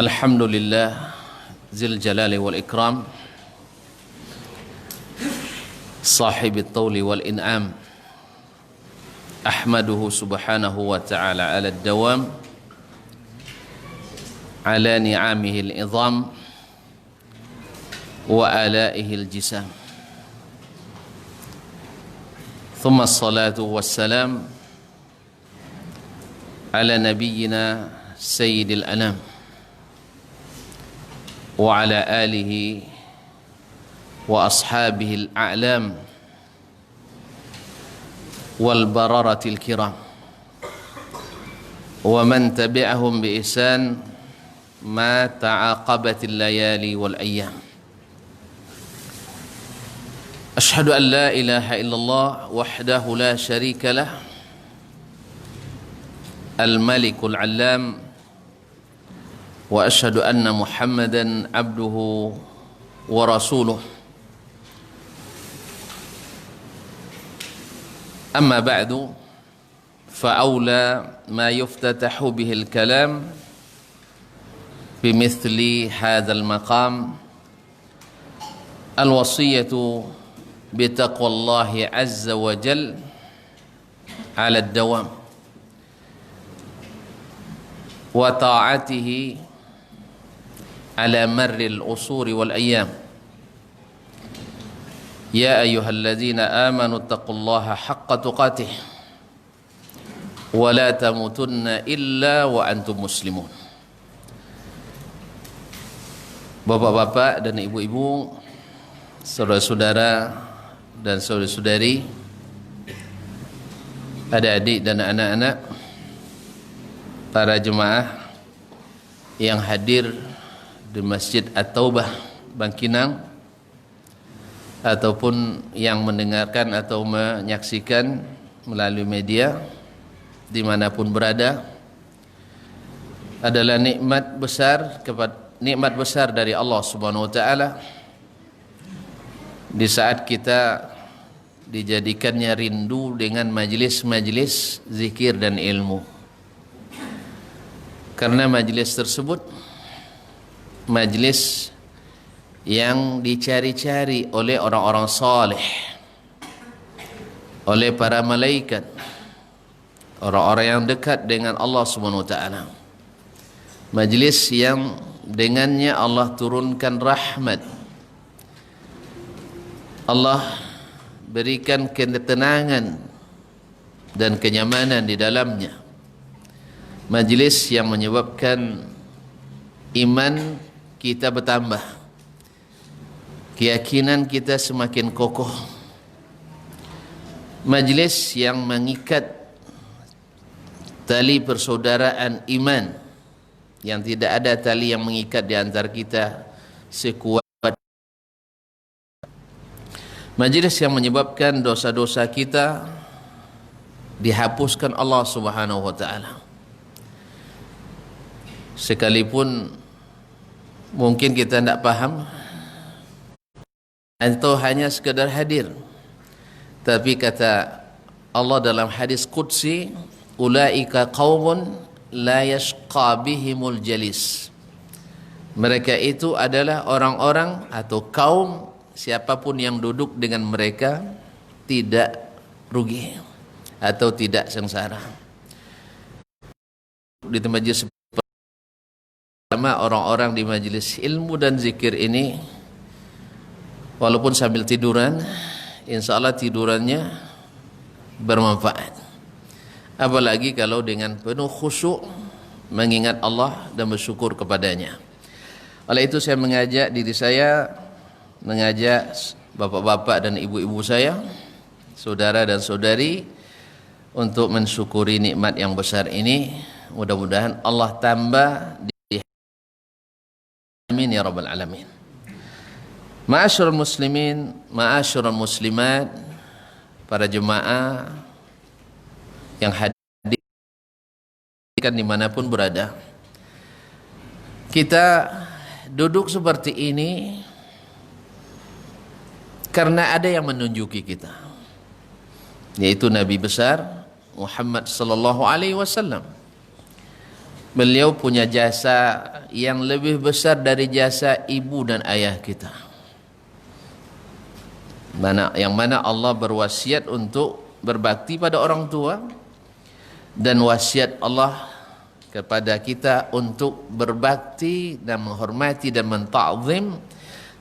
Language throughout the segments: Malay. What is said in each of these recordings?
Alhamdulillah Zil Jalali wal Ikram Sahibit Tawli wal In'am Ahmaduhu subhanahu wa ta'ala ala dawam Ala ni'amihi al-idham Wa alaihi al-jisam Thumma salatu wassalam Ala nabiyyina Sayyidil anam وعلى آله وأصحابه الأعلام والبررة الكرام ومن تبعهم بإحسان ما تعاقبت الليالي والأيام أشهد أن لا إله إلا الله وحده لا شريك له الملك العلام وأشهد أن محمدًا عبده ورسوله أما بعد فأولى ما يفتتح به الكلام بمثل هذا المقام الوصية بتقوى الله عز وجل على الدوام وطاعته على مر العصور والأيام يا أيها الذين آمنوا اتقوا الله حق تقاته ولا تموتن إلا وأنتم مسلمون. Bapak-bapak dan ibu-ibu, saudara-saudara dan saudari-saudari, adik-adik dan anak-anak, para jemaah yang hadir di Masjid At-Taubah Bangkinang ataupun yang mendengarkan atau menyaksikan melalui media dimanapun berada, adalah nikmat besar dari Allah Subhanahu wa taala di saat kita dijadikannya rindu dengan majlis-majlis zikir dan ilmu. Karena majlis tersebut majlis yang dicari-cari oleh orang-orang saleh, oleh para malaikat, orang-orang yang dekat dengan Allah Subhanahu wa taala. Majlis yang dengannya Allah turunkan rahmat, Allah berikan ketenangan dan kenyamanan di dalamnya. Majlis yang menyebabkan iman kita bertambah, keyakinan kita semakin kokoh. Majlis yang mengikat tali persaudaraan iman, yang tidak ada tali yang mengikat di antara kita sekuat. Majlis yang menyebabkan dosa-dosa kita dihapuskan Allah Subhanahu wa taala. Sekalipun mungkin kita tidak paham atau hanya sekadar hadir, tapi kata Allah dalam hadis qudsi, ulaika qaumun la yashqa bihimul jalis. Mereka itu adalah orang-orang atau kaum, siapapun yang duduk dengan mereka tidak rugi atau tidak sengsara. Di majlis orang-orang di majlis ilmu dan zikir ini, walaupun sambil tiduran, insya Allah tidurannya bermanfaat. Apalagi kalau dengan penuh khusyuk mengingat Allah dan bersyukur kepadanya. Oleh itu saya mengajak diri saya, mengajak bapak-bapak dan ibu-ibu saya, saudara dan saudari, untuk mensyukuri nikmat yang besar ini. Mudah-mudahan Allah tambah amin ya rabbal alamin. Ma'asyiral muslimin, ma'asyiral muslimat, para jemaah yang hadir dimanapun berada, kita duduk seperti ini karena ada yang menunjuki kita, yaitu Nabi besar Muhammad sallallahu alaihi wasallam. Beliau punya jasa yang lebih besar dari jasa ibu dan ayah kita. Yang mana Allah berwasiat untuk berbakti pada orang tua, dan wasiat Allah kepada kita untuk berbakti dan menghormati dan menta'zim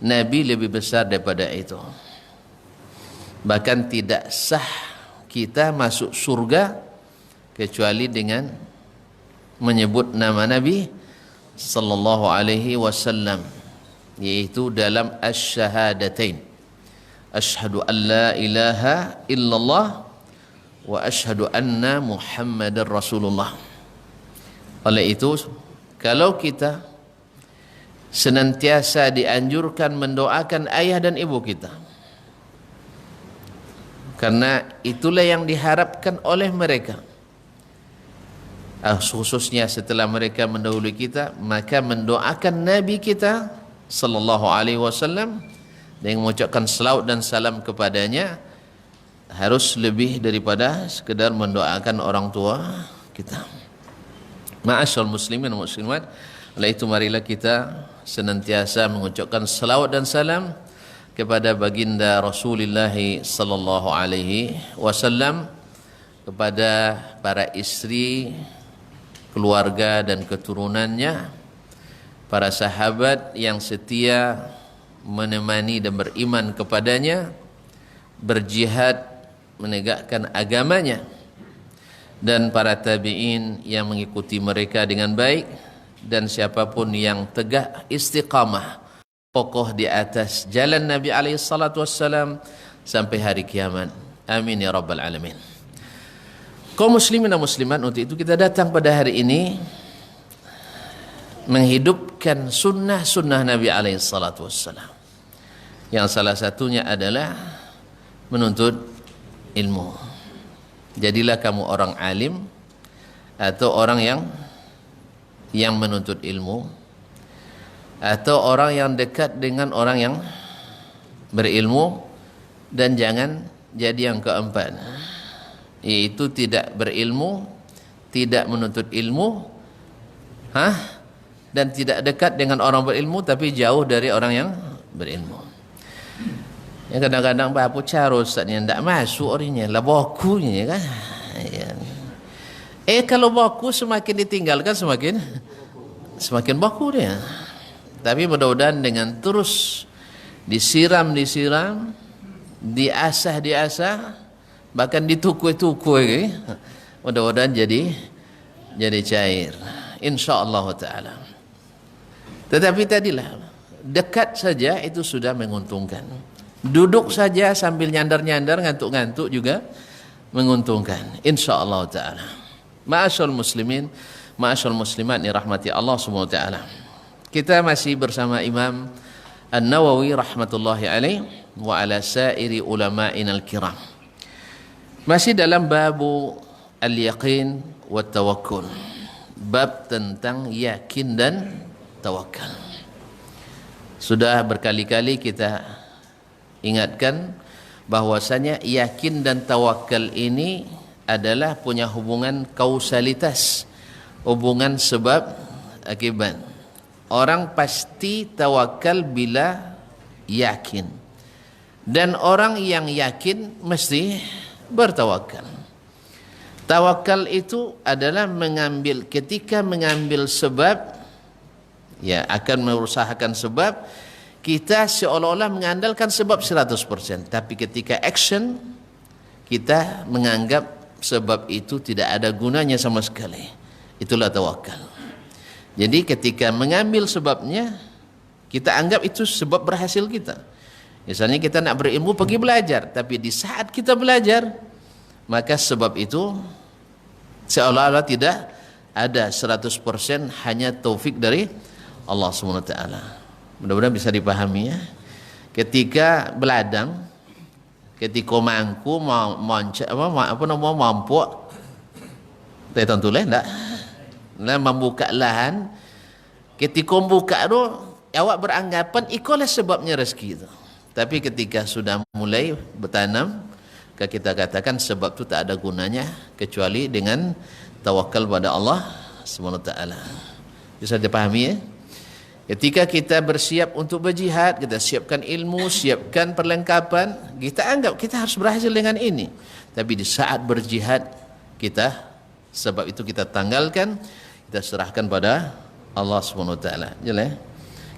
Nabi lebih besar daripada itu. Bahkan tidak sah kita masuk surga kecuali dengan menyebut nama Nabi sallallahu alaihi wasallam, yaitu dalam asy-syahadatain, asyhadu an la ilaha illallah wa asyhadu anna muhammadar rasulullah. Oleh itu, kalau kita senantiasa dianjurkan mendoakan ayah dan ibu kita, karena itulah yang diharapkan oleh mereka, khususnya setelah mereka mendahului kita, maka mendoakan Nabi kita sallallahu alaihi wasallam dengan mengucapkan selawat dan salam kepadanya harus lebih daripada sekedar mendoakan orang tua kita. Ma'asyiral muslimin dan muslimat, oleh itu marilah kita senantiasa mengucapkan selawat dan salam kepada baginda Rasulullah sallallahu alaihi wasallam, kepada para istri, keluarga dan keturunannya, para sahabat yang setia menemani dan beriman kepadanya, berjihad menegakkan agamanya, dan para tabi'in yang mengikuti mereka dengan baik, dan siapapun yang tegak istiqamah kokoh di atas jalan Nabi alaihi salatu wassalam sampai hari kiamat. Amin ya rabbal alamin. Kaum muslimin dan muslimat, untuk itu kita datang pada hari ini menghidupkan sunnah-sunnah Nabi alaihi salatu wassalam, yang salah satunya adalah menuntut ilmu. Jadilah kamu orang alim atau orang yang menuntut ilmu, atau orang yang dekat dengan orang yang berilmu, dan jangan jadi yang keempat, yaitu tidak berilmu, tidak menuntut ilmu, dan tidak dekat dengan orang berilmu tapi jauh dari orang yang berilmu. Ya, kadang-kadang apa cara ustaz ni tak masuk orangnya lah bakunya kan. Ya. Kalau baku semakin ditinggalkan semakin baku dia. Tapi mudah-mudahan dengan terus disiram, diasah, bahkan ditukui, mudah-mudahan jadi cair, insyaallah taala. Tetapi tadilah dekat saja itu sudah menguntungkan. Duduk saja sambil nyandar-nyandar, ngantuk-ngantuk juga menguntungkan, insyaallah taala. Ma'asyiral muslimin, ma'asyiral muslimat ni rahmati Allah Subhanahu wa taala. Kita masih bersama Imam An-Nawawi rahmatullahi alaih wa ala sairi ulama'ina al-kiram. Masih dalam babu al-yaqin wa tawakkul. Bab tentang yakin dan tawakal. Sudah berkali-kali kita ingatkan bahwasanya yakin dan tawakal ini adalah punya hubungan kausalitas, hubungan sebab akibat. Orang pasti tawakal bila yakin, dan orang yang yakin mesti bertawakal. Tawakal itu adalah ketika mengambil sebab, ya, akan mengusahakan sebab, kita seolah-olah mengandalkan sebab 100%, tapi ketika action kita menganggap sebab itu tidak ada gunanya sama sekali. Itulah tawakal. Jadi ketika mengambil sebabnya, kita anggap itu sebab berhasil kita. Misalnya kita nak berilmu, pergi belajar, tapi di saat kita belajar, maka sebab itu seolah-olah tidak ada 100%, hanya taufik dari Allah SWT. Mudah-mudahan bisa dipahami ya. Ketika beladang, ketika mangku mampu, tentulah enggak. Membuka lahan, ketika membuka tu awak beranggapan ikolah sebabnya rezeki itu. Tapi ketika sudah mulai bertanam, kita katakan sebab itu tak ada gunanya kecuali dengan tawakal pada Allah Subhanahu wa taala. Bisa dipahami ya? Ketika kita bersiap untuk berjihad, kita siapkan ilmu, siapkan perlengkapan, kita anggap kita harus berhasil dengan ini. Tapi di saat berjihad, kita, sebab itu kita tanggalkan, kita serahkan pada Allah Subhanahu wa taala. Jelas?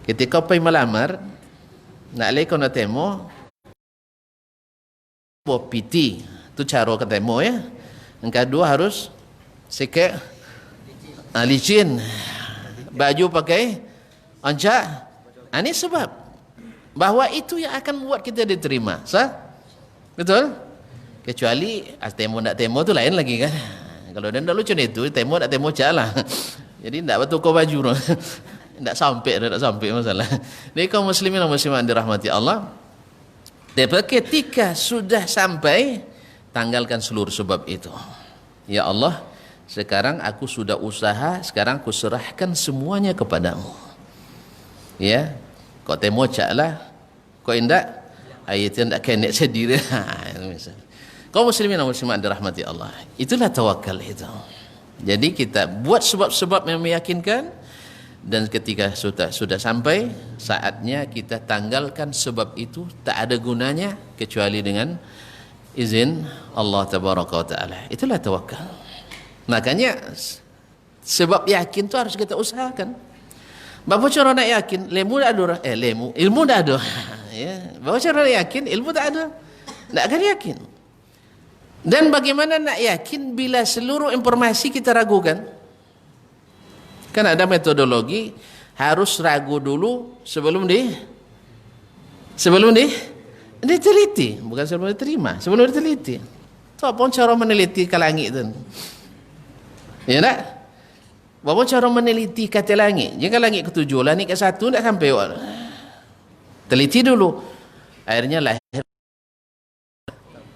Ketika kau pergi melamar, nak lekau nak temo, piti, tu cara kata temo ya. Yang kedua harus sikit licin. Baju pakai ancak. Ini sebab bahawa itu yang akan membuat kita diterima. Sah? Betul? Kecuali temo nak temo tu lain lagi kan. Kalau dia nak lucu itu, temo nak temo cak lah. Jadi tak betul kau baju. Tak sampai masalah. Jadi kaum muslimin dan muslimat dirahmati Allah. Tapi ketika sudah sampai, tanggalkan seluruh sebab itu. Ya Allah, sekarang aku sudah usaha, sekarang aku serahkan semuanya kepadamu. Ya, kau temo cak lah, kau indak, ayatnya tak kenek sendiri. Kau muslimin dan muslimat dirahmati Allah. Itulah tawakal itu. Jadi kita buat sebab-sebab yang meyakinkan, dan ketika sudah sampai saatnya kita tanggalkan sebab itu, tak ada gunanya kecuali dengan izin Allah tabaraka wa taala. Itulah tawakal. Makanya sebab yakin tu harus kita usahakan. Bapa cara nak yakin, ilmu tak ada. Ilmu tak ada. Ya, bapa cara nak yakin, ilmu tak ada. Tak akan yakin. Dan bagaimana nak yakin bila seluruh informasi kita ragukan? Kan ada metodologi, harus ragu dulu sebelum diteliti, bukan sebelum diterima, sebelum diteliti. Tu apa cara meneliti ke langit tu? Ya tak? Apa cara meneliti kata langit? Jika langit ketujuh, langit ke satu tak sampai. Teliti dulu. Akhirnya lahir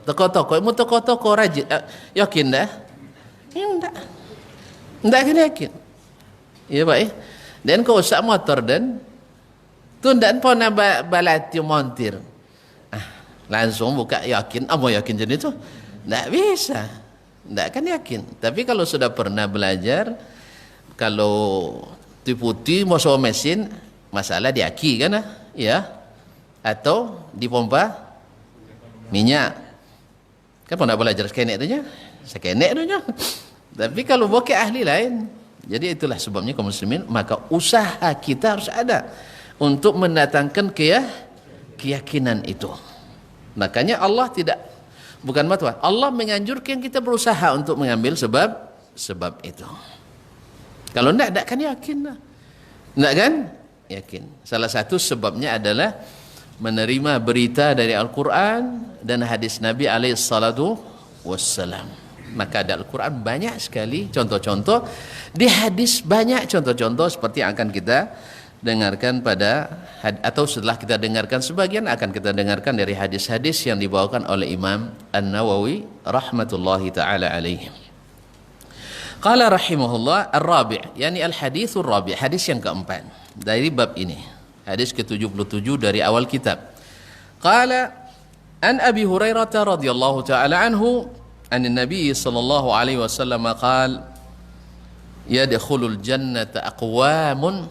tokoh-tokoh, ilmu tokoh-tokoh rajin. Yakin dah? Tak akan yakin. Ya baik. Dan kau usah motor dan tu ndak pun nak balati montir. Langsung buka yakin, apa yakin jadi tu? Tak bisa. Tak akan yakin. Tapi kalau sudah pernah belajar, kalau putih masuk mesin, masalah di aki kan? Ya. Atau di pompa minyak. Kan pernah belajar sekenek tu nya? Sekenek tu nya. Tapi kalau bokeh ahli lain. Jadi itulah sebabnya kaum muslimin, maka usaha kita harus ada untuk mendatangkan keyakinan itu. Makanya Allah bukan matwa, Allah menganjurkan kita berusaha untuk mengambil sebab itu. Kalau tidak kan yakin lah. Tidak kan? Yakin. Salah satu sebabnya adalah menerima berita dari Al-Quran dan hadis Nabi alaihissalatu wassalam. Maka ada Al-Quran banyak sekali contoh-contoh, di hadis banyak contoh-contoh seperti yang akan kita dengarkan atau setelah kita dengarkan sebagian akan kita dengarkan dari hadis-hadis yang dibawakan oleh Imam An-Nawawi rahmatullahi taala alaihi. Qala rahimahullah ar-rabi', yani al-hadithur rabi', hadis yang keempat dari bab ini, hadis ke-77 dari awal kitab. Qala an Abi Hurairah radhiyallahu taala anhu an Nabi sallallahu alaihi wasallam qala yadkhulul jannata aqwamun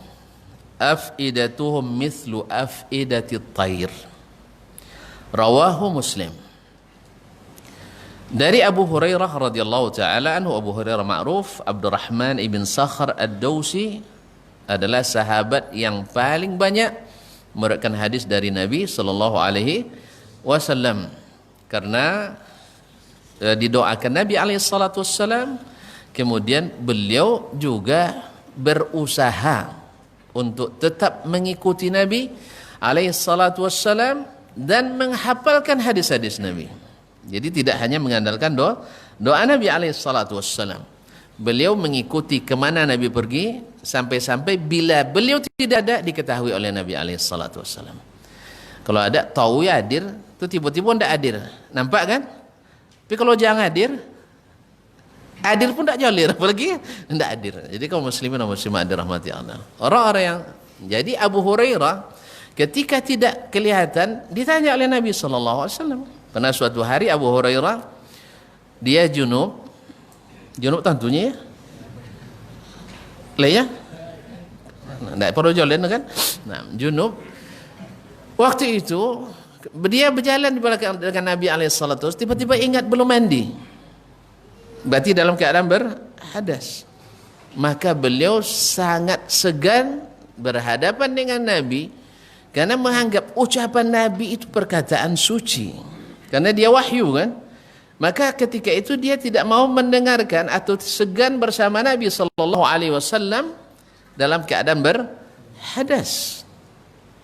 afidatuhum mithlu afidati at-tayr. Rawahu Muslim. Dari Abu Hurairah radhiyallahu taala anhu, Abu Hurairah ma'ruf, Abdurrahman ibn Sakhr ad-Dawsi adalah sahabat yang paling banyak meriwayatkan hadis dari Nabi sallallahu alaihi wasallam, karena didoakan Nabi alaihi salatu wassalam, kemudian beliau juga berusaha untuk tetap mengikuti Nabi alaihi salatu wassalam dan menghafalkan hadis-hadis Nabi. Jadi tidak hanya mengandalkan doa Nabi alaihi salatu wassalam. Beliau mengikuti kemana Nabi pergi, sampai-sampai bila beliau tidak ada diketahui oleh Nabi alaihi salatu wassalam. Kalau ada tahu ya hadir, tu tiba-tiba tidak hadir. Nampak kan? Tapi kalau jangan hadir pun tak jalir, apalagi tidak hadir. Jadi kaum muslimin dan muslimat dirahmati Allah. Orang-orang yang, jadi Abu Hurairah ketika tidak kelihatan ditanya oleh Nabi sallallahu alaihi wasallam. Pernah suatu hari Abu Hurairah dia junub tentunya ya. Lah ya? Tidak perlu jalan kan? Nah, junub. Waktu itu dia berjalan di belakang dengan Nabi alaihissalatu, tiba-tiba ingat belum mandi. Berarti dalam keadaan berhadas. Maka beliau sangat segan berhadapan dengan Nabi karena menganggap ucapan Nabi itu perkataan suci. Karena dia wahyu kan. Maka ketika itu dia tidak mau mendengarkan atau segan bersama Nabi sallallahu alaihi wasallam dalam keadaan berhadas.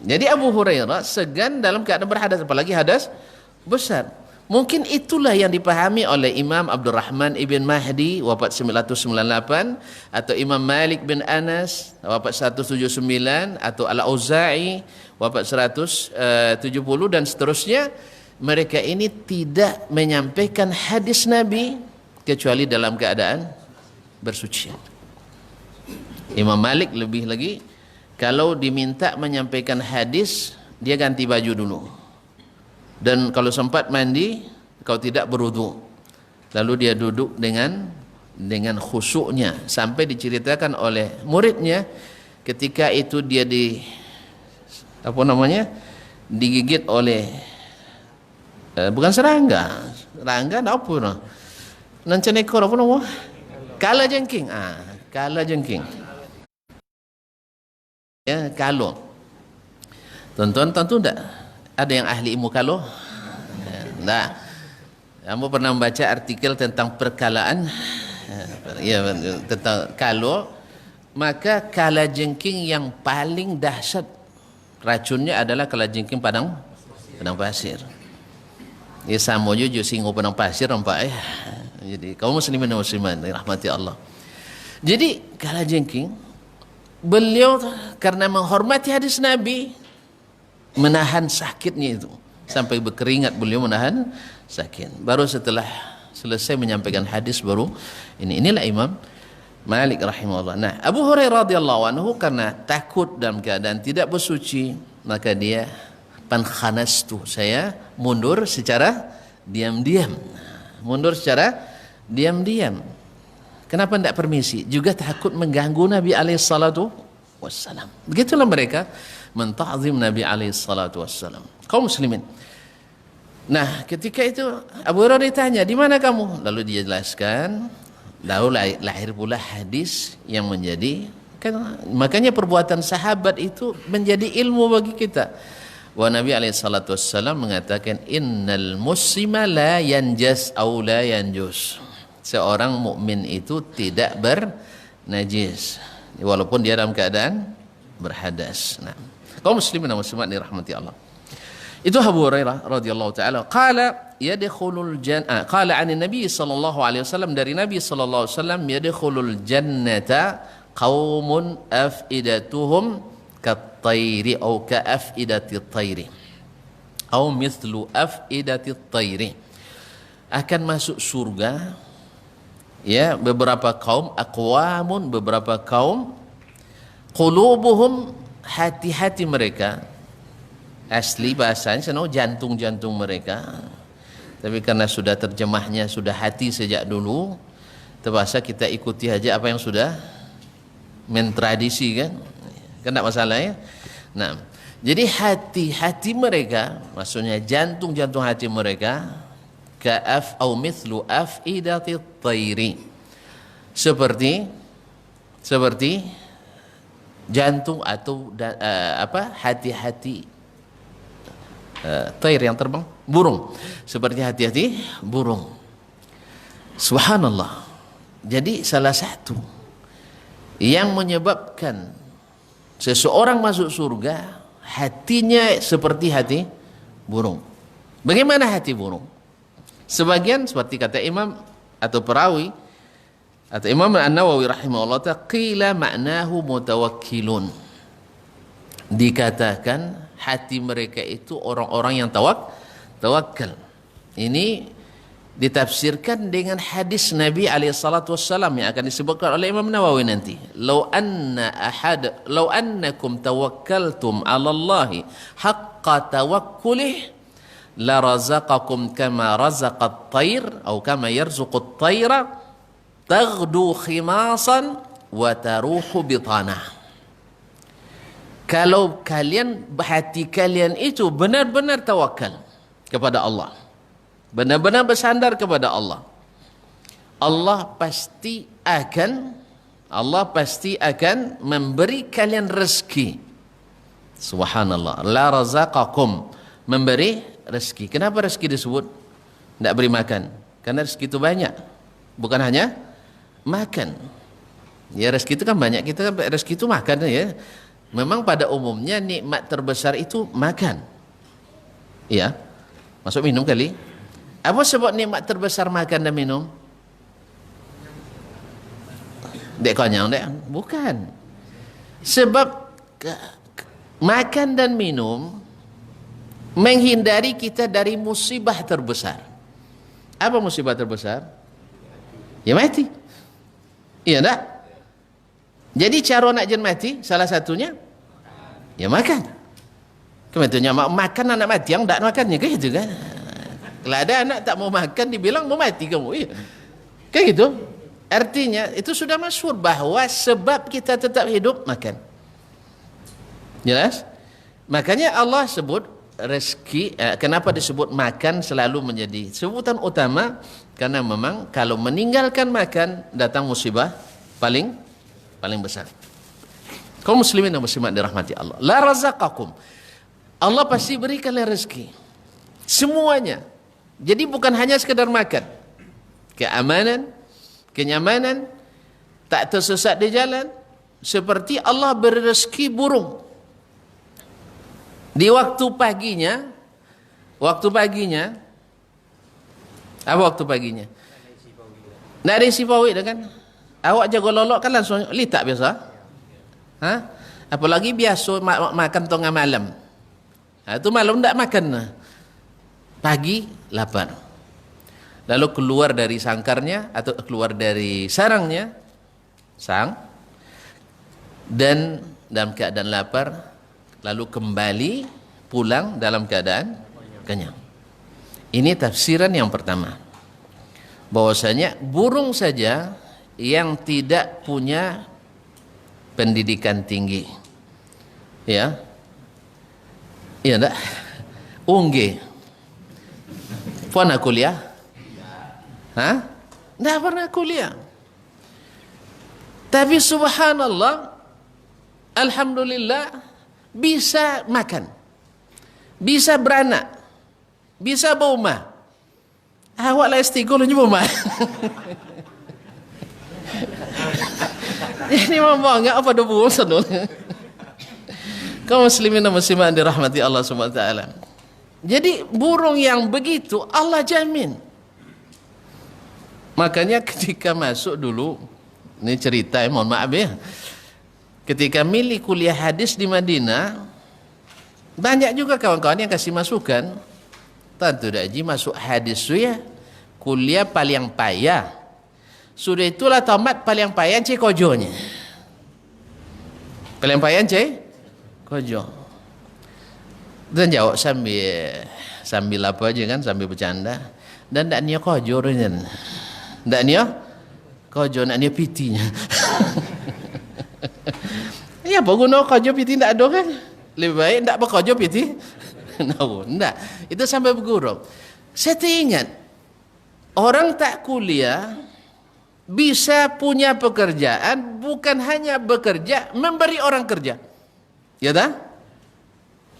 Jadi Abu Hurairah segan dalam keadaan berhadas, apalagi hadas besar. Mungkin itulah yang dipahami oleh Imam Abdurrahman ibn Mahdi wafat 998, atau Imam Malik bin Anas wafat 179, atau Al-Auza'i wafat 170 dan seterusnya. Mereka ini tidak menyampaikan hadis Nabi kecuali dalam keadaan bersuci. Imam Malik lebih lagi, kalau diminta menyampaikan hadis, dia ganti baju dulu. Dan kalau sempat mandi, kalau tidak berwudu. Lalu dia duduk dengan khusyuknya, sampai diceritakan oleh muridnya ketika itu dia digigit oleh bukan serangga apa no? Nancan ekor apa nama? Kala jengking. Kala jengking. Ya, kalo. Tuan-tuan tentu tidak ada yang ahli ilmu kalo? Tidak. Kamu pernah membaca artikel tentang perkalaan? Ya, tentang kalo. Maka kala jengking yang paling dahsyat racunnya adalah kala jengking padang pasir. Ya, sama juga singo padang pasir nampak ya. Jadi kaum muslimin dan muslimat rahmati Allah. Jadi kala jengking, beliau karena menghormati hadis Nabi menahan sakitnya itu sampai berkeringat, beliau menahan sakit. Baru setelah selesai menyampaikan hadis baru inilah Imam Malik rahimahullah. Nah, Abu Hurairah radhiyallahu anhu karena takut dalam keadaan tidak bersuci, maka dia pankhanastu, saya mundur secara diam-diam. Mundur secara diam-diam. Kenapa tidak permisi? Juga takut mengganggu Nabi alaihissalatu wassalam. Begitulah mereka menta'zim Nabi alaihissalatu wassalam. Kaum muslimin. Nah, ketika itu Abu Hurairah ditanya, di mana kamu? Lalu dia jelaskan. Lalu lahir pula hadis yang menjadi, makanya perbuatan sahabat itu menjadi ilmu bagi kita. Wa Nabi alaihissalatu wassalam mengatakan, innal muslima la yanjas aw la yanjus. Seorang mukmin itu tidak bernajis walaupun dia dalam keadaan berhadas. Nah, kaum muslimin dan muslimat dirahmati Allah. Itu Abu Hurairah radhiyallahu taala qala yadkhulul jannah, qala 'an Nabi sallallahu alaihi wasallam, dari Nabi sallallahu alaihi wasallam, yadkhulul jannata qaumun afidatuhum kat-tayri aw ka afidatit tayri aw mithlu afidatit tayri. Akan masuk surga ya beberapa kaum, aqwamun, beberapa kaum, qulubuhum, hati-hati mereka, asli bahasanya jantung-jantung mereka, tapi karena sudah terjemahnya sudah hati sejak dulu, terpaksa kita ikuti aja apa yang sudah mentradisi kan tidak masalah ya. Nah, jadi hati-hati mereka, maksudnya jantung-jantung hati mereka, ka'af au mithlu afidatit tayri, seperti jantung atau hati-hati tair yang terbang, burung, seperti hati-hati burung. Subhanallah. Jadi salah satu yang menyebabkan seseorang masuk surga, hatinya seperti hati burung. Bagaimana hati burung? Sebagian seperti kata imam atau perawi atau Imam An-Nawawi rahimahullah ta'ala, qila ma'nahu mutawakkilun. Dikatakan hati mereka itu orang-orang yang tawakal. Ini ditafsirkan dengan hadis Nabi alaihissalatu wassalam yang akan disebutkan oleh Imam Nawawi nanti. Law annakum tawakkaltum 'ala Allahi haqqa tawakkulih la razaqakum kama razaqat tayr atau kama yarzuqut tayra taghdu khimasan wa taruhu bitanah. Kalau kalian, hati kalian itu benar-benar tawakal kepada Allah, benar-benar bersandar kepada Allah, Allah pasti akan memberi kalian rezeki. Subhanallah, la razaqakum, memberi rezeki. Kenapa rezeki disebut? Tidak beri makan, karena rezeki itu banyak, bukan hanya makan. Ya, rezeki itu kan banyak, kita rezeki itu makan ya. Memang pada umumnya nikmat terbesar itu makan. Ya, masuk minum kali. Apa sebab nikmat terbesar makan dan minum? Dek konyang dek? Bukan. Sebab makan dan minum menghindari kita dari musibah terbesar. Apa musibah terbesar? Ya mati. Iya enggak? Jadi cara nak jen mati salah satunya ya makan. Kemudiannya makan anak mati, yang tak makannya kayak gitu kan. Kalau ada anak tak mau makan dibilang mau mati kamu. Iya. Kayak gitu. Artinya itu sudah masyhur bahwa sebab kita tetap hidup makan. Jelas? Makanya Allah sebut rezeki, kenapa disebut makan selalu menjadi sebutan utama? Karena memang kalau meninggalkan makan datang musibah paling besar. Kaum muslimin dan muslimat dirahmati Allah. La razaqakum. Allah pasti beri kalian rezeki. Semuanya. Jadi bukan hanya sekedar makan. Keamanan, kenyamanan, tak tersesat di jalan. Seperti Allah beri rezeki burung. Di waktu paginya, apa waktu paginya? Nak ada isi pawit kan? Awak jaga lolok kan langsung litak biasa. Ha? Apalagi biasa makan tengah malam. Itu malam tak makan. Pagi lapar. Lalu keluar dari sangkarnya atau keluar dari sarangnya, dan dalam keadaan lapar, lalu kembali pulang dalam keadaan kenyang. Ini tafsiran yang pertama. Bahwasanya burung saja yang tidak punya pendidikan tinggi, ya, iya enggak, ungge, pernah kuliah? Hah? Enggak pernah kuliah. Tapi subhanallah, alhamdulillah, bisa makan, bisa beranak, bisa berumah. Awak lah istiqol ni berumah. Ini memang enggak apa debu senul. Kaum muslimin dan muslimat dirahmati Allah Subhanahu wa taala. Jadi burung yang begitu Allah jamin. Makanya ketika masuk dulu, ini cerita mohon maaf ya. Ketika milih kuliah hadis di Madinah, banyak juga kawan-kawan yang kasih masukan. Tentu dah ji masuk hadis tu ya, kuliah paling payah. Sudah itulah tamat paling payah cik kojonya. Paling payah cik kojo. Dan jawab sambil apa aja kan, sambil bercanda. Dan tak niat kojo kan. Tak niat kojo, nak niat pitinya. Ya apa guna kojo piti tak ada kan? Lebih baik tak berkojo piti. No, tak. Itu sampai bergurau. Saya teringat orang tak kuliah bisa punya pekerjaan, bukan hanya bekerja, memberi orang kerja. Ya tak?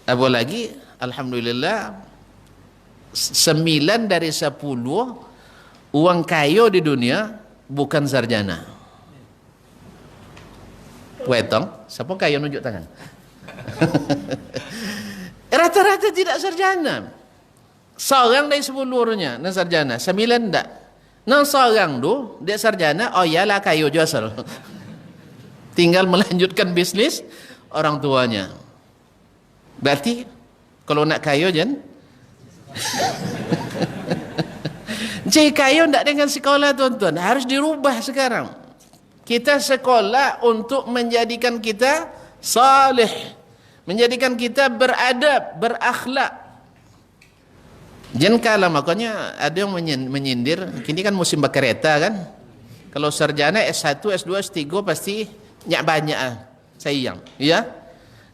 Apalagi alhamdulillah 9 dari 10 uang kaya di dunia bukan sarjana. Wetong, siapa kaya nunjuk tangan? Rata-rata tidak sarjana. Seorang dari 10-nya nan sarjana, 9 tak. Nan seorang tu dia sarjana, oh iyalah kaya je asal. Tinggal melanjutkan bisnis orang tuanya. Berarti kalau nak kaya jen jadi kaya tak dengan sekolah tuan-tuan, harus dirubah sekarang. Kita sekolah untuk menjadikan kita salih, menjadikan kita beradab, berakhlak. Jangan kalah, makanya ada yang menyindir, kini kan musim berkereta kan, Kalau sarjana S1, S2, S3 pasti nyak banyak sayang, ya.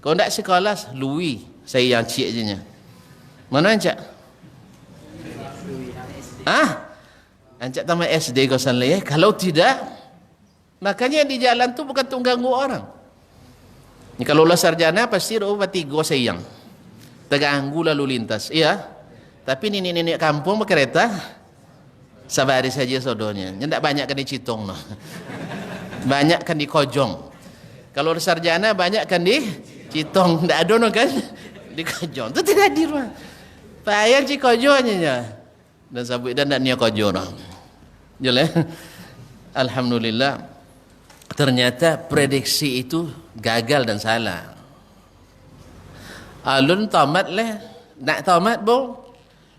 Kalau ndak sekolah lui sayang cik je nya. Mana ancak? Ancak tamat SD kau sana ya. Kalau tidak, makanya di jalan tu bukan untuk ganggu orang. Ni kalau lah sarjana pasti dah tiga sayang. Terganggu lalu lintas, iya. Tapi nenek-nenek kampung berkereta sabari saja sodonya. Ndak banyak kan di Citong noh. Banyak kan di Kojong. Kalau sarjana banyak kan di Citong, ndak ada no kan di Kojong. Tu tidak di rumah. Payah ci Kojongnya nya. Dan sabuk dan ndak nia Kojong noh. Jelas. Alhamdulillah. Ternyata prediksi itu gagal dan salah. Alun tamat lah, nak tamat bo,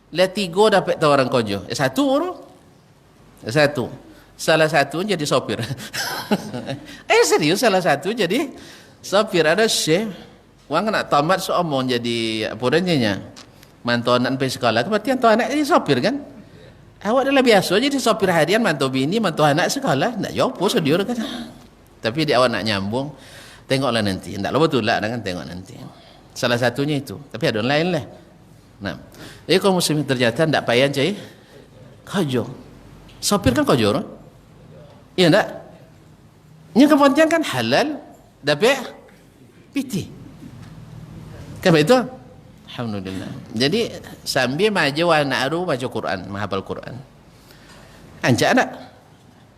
lah 3 dapat tawaran kerja. Satu orang, satu, salah satu jadi sopir. Serius salah satu jadi sopir. Ada chef, orang nak tamat seomong jadi apa namanya, mantu anak pergi sekolah. Kemudian tu anak jadi sopir kan? Awak adalah biasa jadi sopir harian, mantu bini, mantu anak sekolah. Tak jawab pun sedia kan? Tapi dia awak nak nyambung, tengoklah nanti. Tak lupa betul lah kan, tengok nanti. Salah satunya itu, tapi ada lain lah. Nah, jadi kalau muslim ternyata tidak payah cai kerja. Sopir kan kerja, iya tak? Yang kepentingan kan halal, dapat piti. Kan begitu? Alhamdulillah. Jadi sambil maju anak aru baca Quran, menghafal Quran. Anjak tak?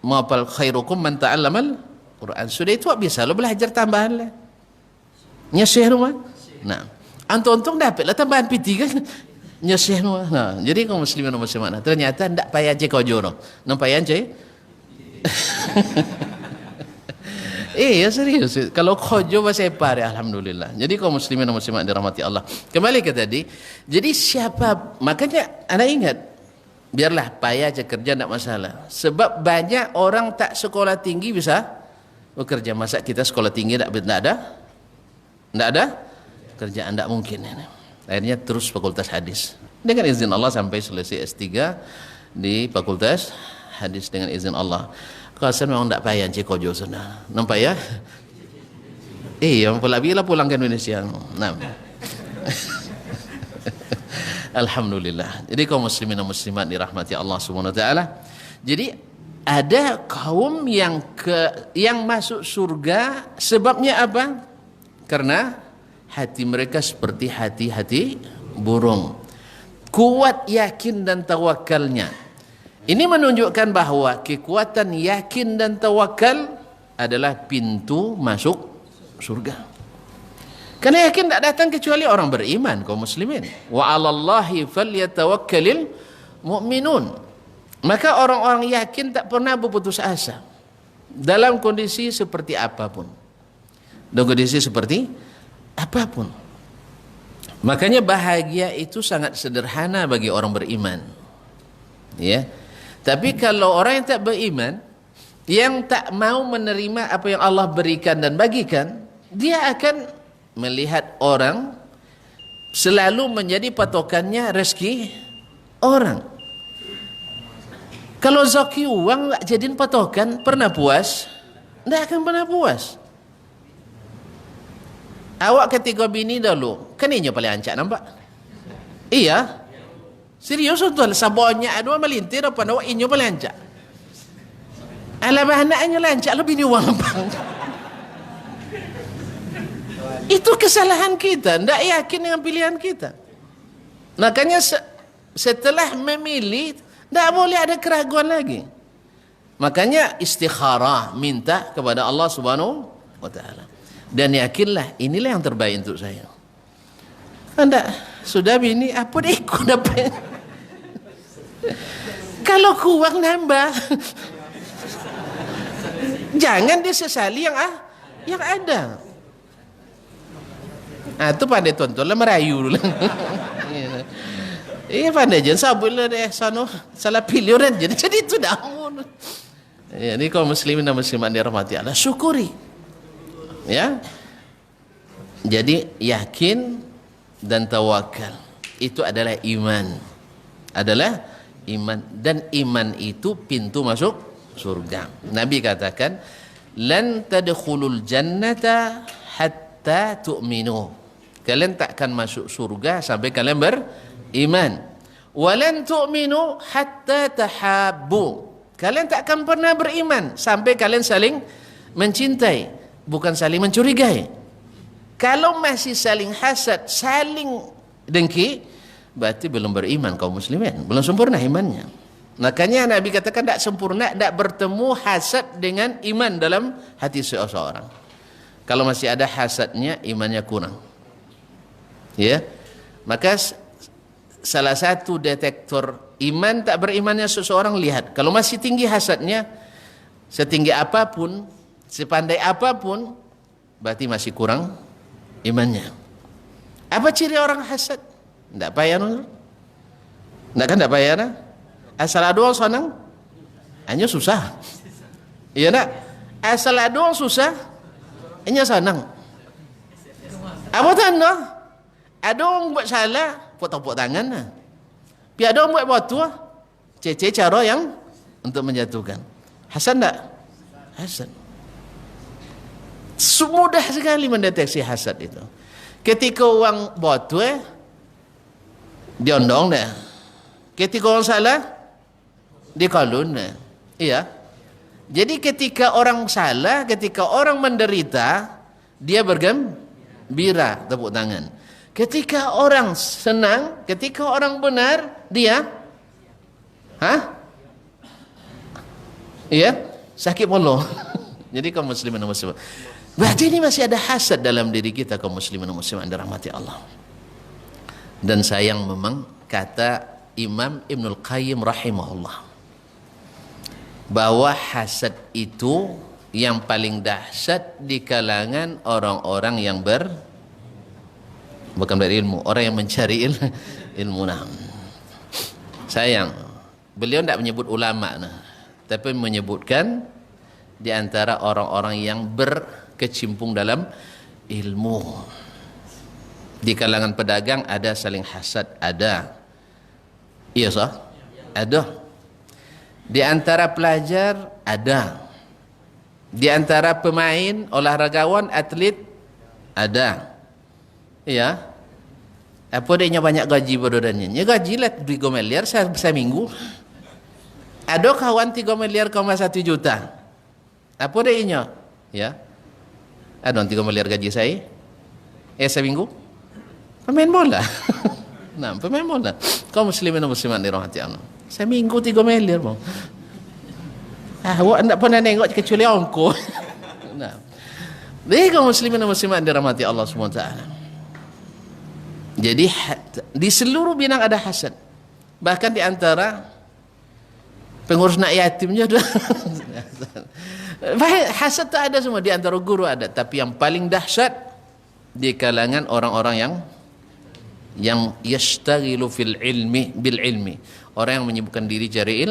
Menghafal khairukum man ta'allamal Quran. Sudah itu biasa lo belajar tambahan lah. Nyesih rumah. Nah, antung-antung dapatlah tambahan piti kan. Nyesih rumah. Nah, jadi kaum muslimin dan muslimat, ternyata ndak payah je kau joro. Nampak payah je? Ya serius. Kalau kau jo bahasa epar ya alhamdulillah. Jadi kaum muslimin dan muslimat dirahmati Allah. Kembali ke tadi. Jadi siapa, makanya anda ingat, biarlah payah je kerja ndak masalah. Sebab banyak orang tak sekolah tinggi bisa bekerja. Masa kita sekolah tinggi ndak ada? Ndak ada? Kerjaan tak mungkin ini. Akhirnya terus fakultas hadis. Dengan izin Allah sampai selesai S3 di fakultas hadis dengan izin Allah. Kalau saya memang tak payah cik kojo sana. Nampak ya? Yang bila pulang ke Indonesia. Nah. Alhamdulillah. Jadi kaum muslimin dan muslimat dirahmati Allah Subhanahu wa taala. Jadi ada kaum yang masuk surga sebabnya apa? Karena hati mereka seperti hati-hati burung. Kuat yakin dan tawakalnya. Ini menunjukkan bahawa kekuatan yakin dan tawakal adalah pintu masuk surga. Karena yakin tak datang kecuali orang beriman, kaum muslimin. Wa 'alallahi falyatawakkalul mu'minun. Maka orang-orang yakin tak pernah berputus asa dalam kondisi seperti apapun. Dalam kondisi seperti apapun. Makanya bahagia itu sangat sederhana bagi orang beriman. Ya. Tapi kalau orang yang tak beriman, yang tak mau menerima apa yang Allah berikan dan bagikan, dia akan melihat orang selalu menjadi patokannya rezeki orang. Kalau zaki uang tak jadiin patokan, pernah puas? Tak akan pernah puas. Awak ketiga bini dulu, kan ini paling ancak nampak? Iya. Serius betul, sabonnya ada melintir apa awak ini paling ancak. Alah anaknya lancak lebih ni uang bang. Itu kesalahan kita, tidak yakin dengan pilihan kita. Makanya setelah memilih, tidak boleh ada keraguan lagi. Makanya istikharah, minta kepada Allah Subhanahu wa taala. Dan yakinlah inilah yang terbaik untuk saya. Anda sudah bini apa deh aku dapat? Kalau kurang nambah. Jangan disesali yang ada. Itu pandai tontonlah merayu dulu. Pandai jangan sabutlah deh sano salah pilih orang jadi itu dah. Ya, ini kaum muslimin dan muslimat dirahmati Allah, syukuri. Ya. Jadi yakin dan tawakal itu adalah iman. Adalah iman, dan iman itu pintu masuk surga. Nabi katakan, lan tadkhulul jannata hatta tu'minu. Kalian takkan masuk surga sampai kalian beriman. Walan tu'minu hatta tahabbu. Kalian takkan pernah beriman sampai kalian saling mencintai, bukan saling mencurigai. Kalau masih saling hasad, saling dengki, berarti belum beriman kaum muslimin, belum sempurna imannya. Makanya Nabi katakan tidak sempurna, tidak bertemu hasad dengan iman dalam hati seseorang. Kalau masih ada hasadnya, imannya kurang. Ya, maka salah satu detektor iman tak berimannya seseorang, lihat kalau masih tinggi hasadnya, setinggi apapun, sepandai apapun, berarti masih kurang imannya. Apa ciri orang hasad? Tidak payah nur. Tidak payah nah? Asal ada orang senang, hanya susah. Iya nak? Asal ada orang susah, hanya senang. Apa tanda? Ada orang buat salah, potong tangan nah. Tapi ada orang buat batu, cece cara yang untuk menjatuhkan. Hasad tak? Hasad. Mudah sekali mendeteksi hasad itu. Ketika orang batu, diondong dah. Ketika orang salah, dikalun dah. Iya. Jadi ketika orang salah, ketika orang menderita, dia bergembira, tepuk tangan. Ketika orang senang, ketika orang benar, dia iya, sakit polo. Jadi kaum muslimin dan muslimat, berarti ini masih ada hasad dalam diri kita kaum muslimin dan muslimat dirahmati Allah. Dan sayang memang kata Imam Ibnul Qayyim rahimahullah, bahwa hasad itu yang paling dahsyat di kalangan orang-orang yang bukan berilmu, orang yang mencari ilmu. Sayang, beliau tidak menyebut ulama, tapi menyebutkan di antara orang-orang yang berkecimpung dalam ilmu. Di kalangan pedagang ada saling hasad, ada. Iya sah? Ada. Di antara pelajar ada. Di antara pemain, olahragawan, atlet ada. Ya. Apa dia banyak gaji berdoanya? Ya gaji lah 3 miliar seminggu. Ada kawan 3 miliar, 1 juta. Apa dia? Ya. Ada 3 miliar gaji saya. Seminggu. Pemain bola. Nah, pemain bola. Kaum muslimin dan muslimat dirahmati Allah. Seminggu 3 miliar, bang. Awak tak pernah tengok kecuali ongko. Nah. Jadi kaum muslimin dan muslimat dirahmati Allah SWT. Jadi di seluruh bidang ada hasad. Bahkan di antara pengurus anak yatimnya ada. Hasad tu ada semua, di antara guru ada, tapi yang paling dahsyat di kalangan orang-orang yang yashtaghilu bil ilmi, orang yang menyibukkan diri cari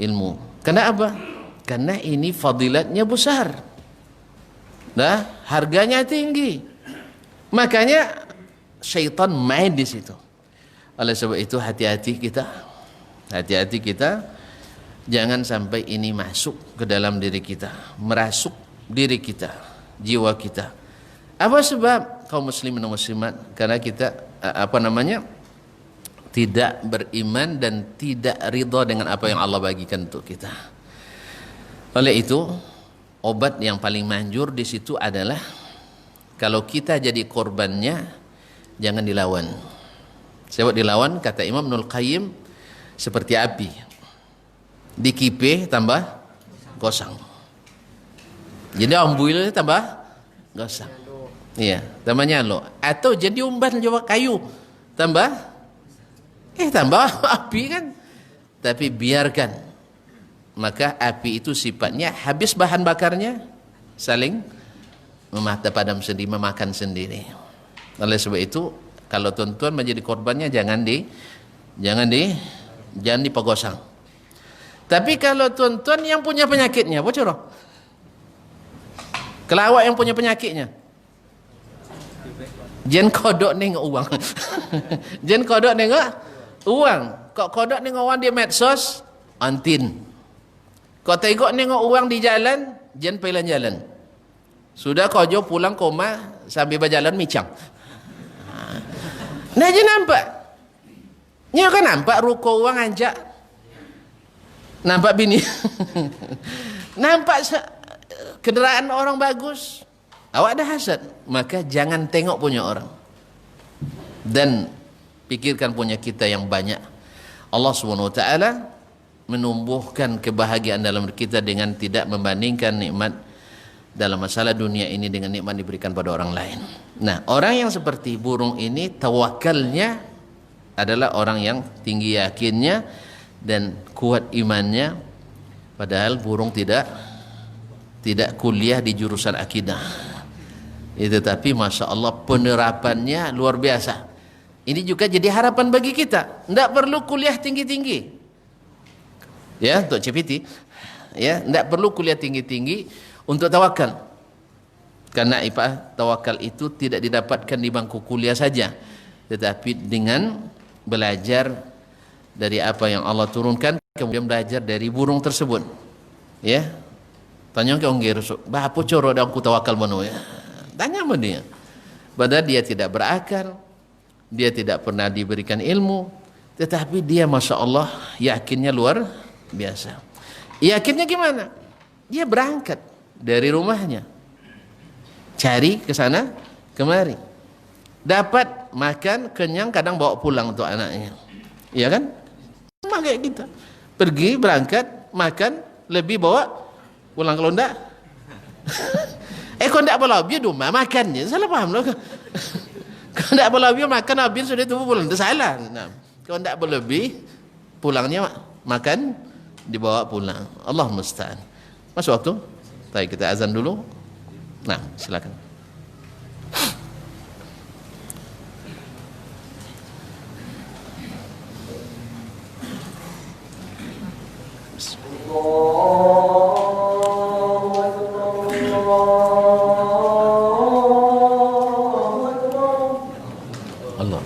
ilmu. Kenapa? Karena ini fadilatnya besar. Nah, harganya tinggi. Makanya syaitan main di situ. Oleh sebab itu hati-hati kita jangan sampai ini masuk ke dalam diri kita, merasuk diri kita, jiwa kita. Apa sebab kaum muslimin dan muslimat? Karena kita tidak beriman dan tidak ridha dengan apa yang Allah bagikan untuk kita. Oleh itu, obat yang paling manjur di situ adalah kalau kita jadi korbannya, jangan dilawan. Sebab dilawan, kata Imam Ibnul Qayyim, seperti api. Dikipe tambah gosang. Jadi ambuil tambah gosang. Iya, tambah nyalo. Atau jadi umban coba kayu, tambah api kan. Tapi biarkan. Maka api itu sifatnya habis bahan bakarnya saling padam sendiri, memakan sendiri. Oleh sebab itu, kalau tuan-tuan menjadi korbannya jangan dipegosang. Tapi kalau tuan-tuan yang punya penyakitnya, bocor. Kelawak yang punya penyakitnya, jen kodok nengok uang. Jen kodok nengok uang. Kok kodok nengok uang di medsos, antin. Kau tengok nengok orang di jalan, jangan pelan jalan. Sudah kau jauh pulang koma sambil berjalan micang. Nah, je nampak. Nya kan nampak ruko orang anjak. Nampak bini. Nampak kenderaan orang bagus. Awak dah hasad, maka jangan tengok punya orang. Dan pikirkan punya kita yang banyak. Allah Subhanahu wa taala menumbuhkan kebahagiaan dalam kita dengan tidak membandingkan nikmat dalam masalah dunia ini dengan nikmat diberikan pada orang lain. Nah, orang yang seperti burung ini tawakalnya adalah orang yang tinggi yakinnya dan kuat imannya, padahal burung tidak kuliah di jurusan akidah. Tetapi Masya Allah penerapannya luar biasa. Ini juga jadi harapan bagi kita. Tidak perlu kuliah tinggi-tinggi. Ya, untuk CPT. Ya, tidak perlu kuliah tinggi-tinggi untuk tawakal. Karena tawakal itu tidak didapatkan di bangku kuliah saja, tetapi dengan belajar dari apa yang Allah turunkan, kemudian belajar dari burung tersebut. Ya. Tanya ke orang Gerso, "Bah, apa coro dah aku tawakal mano ya?" Tanya sama dia. Padahal dia tidak berakal, dia tidak pernah diberikan ilmu, tetapi dia Masya Allah yakinnya luar biasa. Yakinnya gimana? Dia berangkat dari rumahnya, cari ke sana kemari, dapat makan kenyang, kadang bawa pulang untuk anaknya. Iya kan? Sama kayak kita. Pergi, berangkat, makan, lebih bawa pulang. Kalau enggak kalau enggak boleh habis rumah makannya, salah paham loh. Kalau enggak boleh habis makan habis sudah itu pulang, itu salah. Nah, kalau enggak berlebih pulangnya makan dibawa pulang. Allah musta'an. Masuk waktu? Baik, kita azan dulu. Nah, silakan. Allah.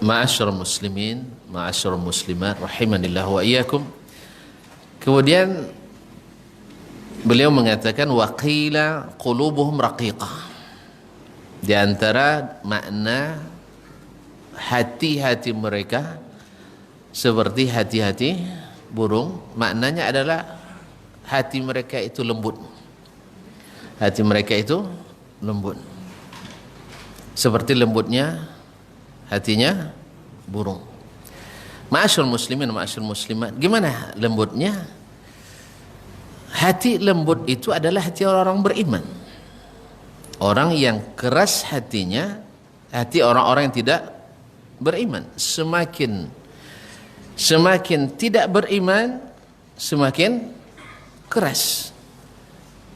Ma'asyiral muslimin, ma'asyiral muslimat, rahimanillah wa iyyakum. Kemudian beliau mengatakan waqila qulubuhum raqiqah. Di antara makna hati-hati mereka seperti hati-hati burung, maknanya adalah hati mereka itu lembut. Hati mereka itu lembut. Seperti lembutnya hatinya burung. Ma'asyiral muslimin, ma'asyiral muslimat. Gimana lembutnya? Hati lembut itu adalah hati orang-orang beriman. Orang yang keras hatinya, hati orang-orang yang tidak beriman. Semakin tidak beriman, semakin keras.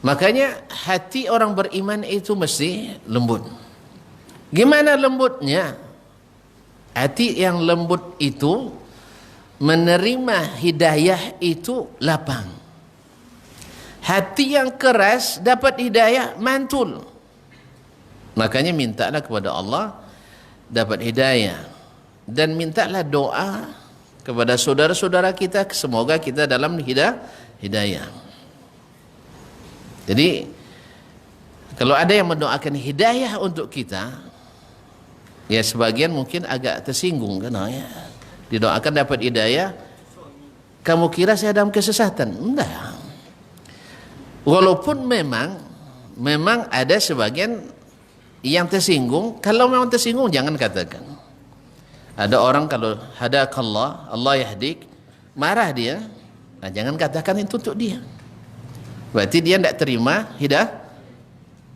Makanya hati orang beriman itu mesti lembut. Gimana lembutnya? Hati yang lembut itu menerima hidayah itu lapang. Hati yang keras dapat hidayah mantul. Makanya mintalah kepada Allah dapat hidayah. Dan mintalah doa kepada saudara-saudara kita, semoga kita dalam hidayah. Jadi kalau ada yang mendoakan hidayah untuk kita, ya sebagian mungkin agak tersinggung kan ya. Didoakan dapat hidayah, kamu kira saya dalam kesesatan? Enggak. Walaupun memang ada sebagian yang tersinggung, kalau memang tersinggung jangan katakan. Ada orang kalau hadakallah, Allah yahdik, marah dia, nah jangan katakan itu untuk dia. Berarti dia tidak terima hidayah,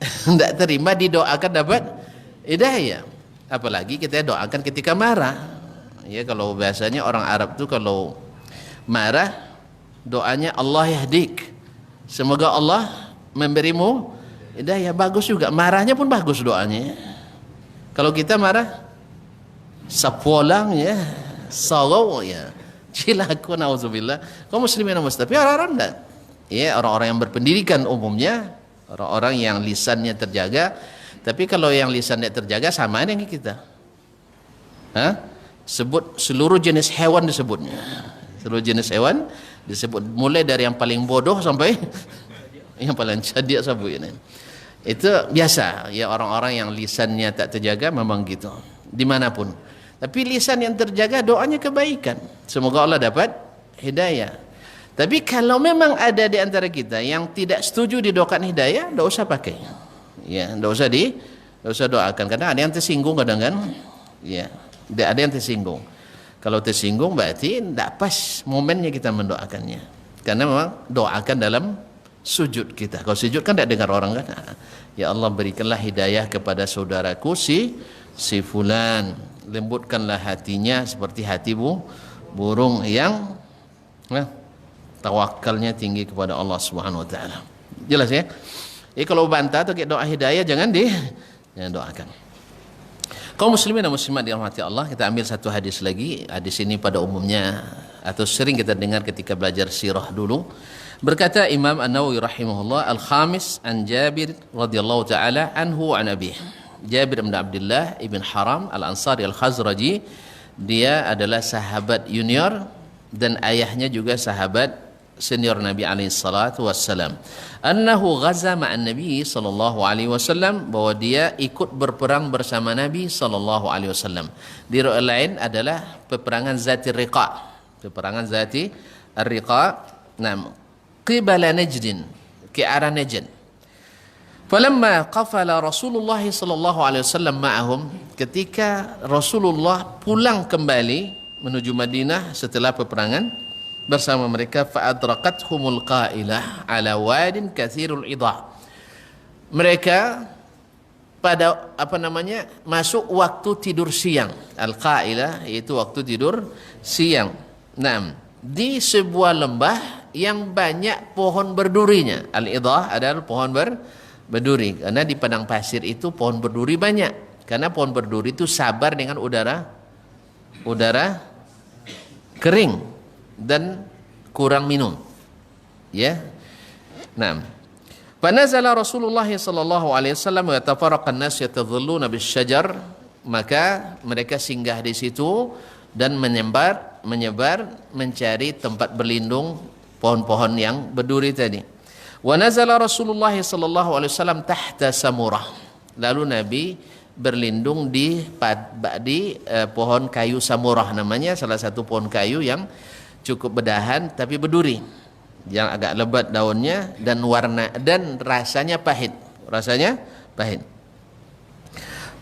tidak terima didoakan dapat hidayah. Apalagi kita doakan ketika marah. Ya kalau biasanya orang Arab tuh kalau marah doanya Allah yahdik. Semoga Allah memberimu hidayah. Bagus juga, marahnya pun bagus doanya. Kalau kita marah sapulang ya, salau ya, cilaku nauzubillah. Kaum muslimin dan muslimat, tapi orang-orang enggak. Ya, orang-orang yang berpendidikan umumnya, orang-orang yang lisannya terjaga. Tapi kalau yang lisannya terjaga sama dengan kita. Sebut seluruh jenis hewan disebutnya. Seluruh jenis hewan disebut, mulai dari yang paling bodoh sampai yang paling cerdik sampai ini. Itu biasa ya, orang-orang yang lisannya tak terjaga memang gitu dimanapun. Tapi lisan yang terjaga doanya kebaikan, semoga Allah dapat hidayah. Tapi kalau memang ada di antara kita yang tidak setuju didoakan hidayah, tidak usah pakai ya, tidak usah doakan. Kadang ada yang tersinggung kadang kan ya, ada yang tersinggung. Kalau tersinggung berarti tidak pas momennya kita mendoakannya, karena memang doakan dalam sujud kita. Kalau sujud kan tidak dengar orang kan. Ya Allah berikanlah hidayah kepada saudaraku si fulan, lembutkanlah hatinya seperti hati burung yang tawakalnya tinggi kepada Allah Subhanahu wa taala. Jelas ya? Jadi kalau bantah atau doa hidayah jangan doakan. Kaum muslimin dan muslimat dirahmati Allah, kita ambil satu hadis lagi. Hadis ini pada umumnya atau sering kita dengar ketika belajar sirah dulu. Berkata Imam An-Nawawi rahimahullah, al-khamis an Jabir radhiyallahu taala anhu an abihi. Jabir bin Abdullah ibn Haram al-Ansari al-Khazraji, dia adalah sahabat junior dan ayahnya juga sahabat senior Nabi alaihi salatu wassalam. Annahu ghaza ma'an Nabi sallallahu alaihi wasallam, bahwa dia ikut berperang bersama Nabi sallallahu alaihi wasallam. Di riwayat lain adalah peperangan Zati Riqa. Peperangan Zati Ar-Riqa. Nah, qibala Najdin, ke arah Najd. Falamma qafala Rasulullah sallallahu alaihi wasallam ma'ahum, ketika Rasulullah pulang kembali menuju Madinah setelah peperangan bersama mereka, fa'adrakathumul qailah ala wadin kathirul idha. Mereka pada masuk waktu tidur siang. Al-qailah yaitu waktu tidur siang. Nah, di sebuah lembah yang banyak pohon berdurinya. Al-idha adalah pohon berduri. Karena di padang pasir itu pohon berduri banyak. Karena pohon berduri itu sabar dengan udara kering dan kurang minum. Ya. Nah, fanazala Rasulullah sallallahu alaihi wasallam wa tafarraqa an-nas yatadhalluna bis-syajar. maka mereka singgah di situ dan menyebar mencari tempat berlindung pohon-pohon yang berduri tadi. Wa nazala Rasulullah sallallahu alaihi wasallam tahta samurah. Lalu Nabi berlindung di pohon kayu samurah namanya, salah satu pohon kayu yang cukup berdahan tapi berduri, yang agak lebat daunnya dan warna dan rasanya pahit.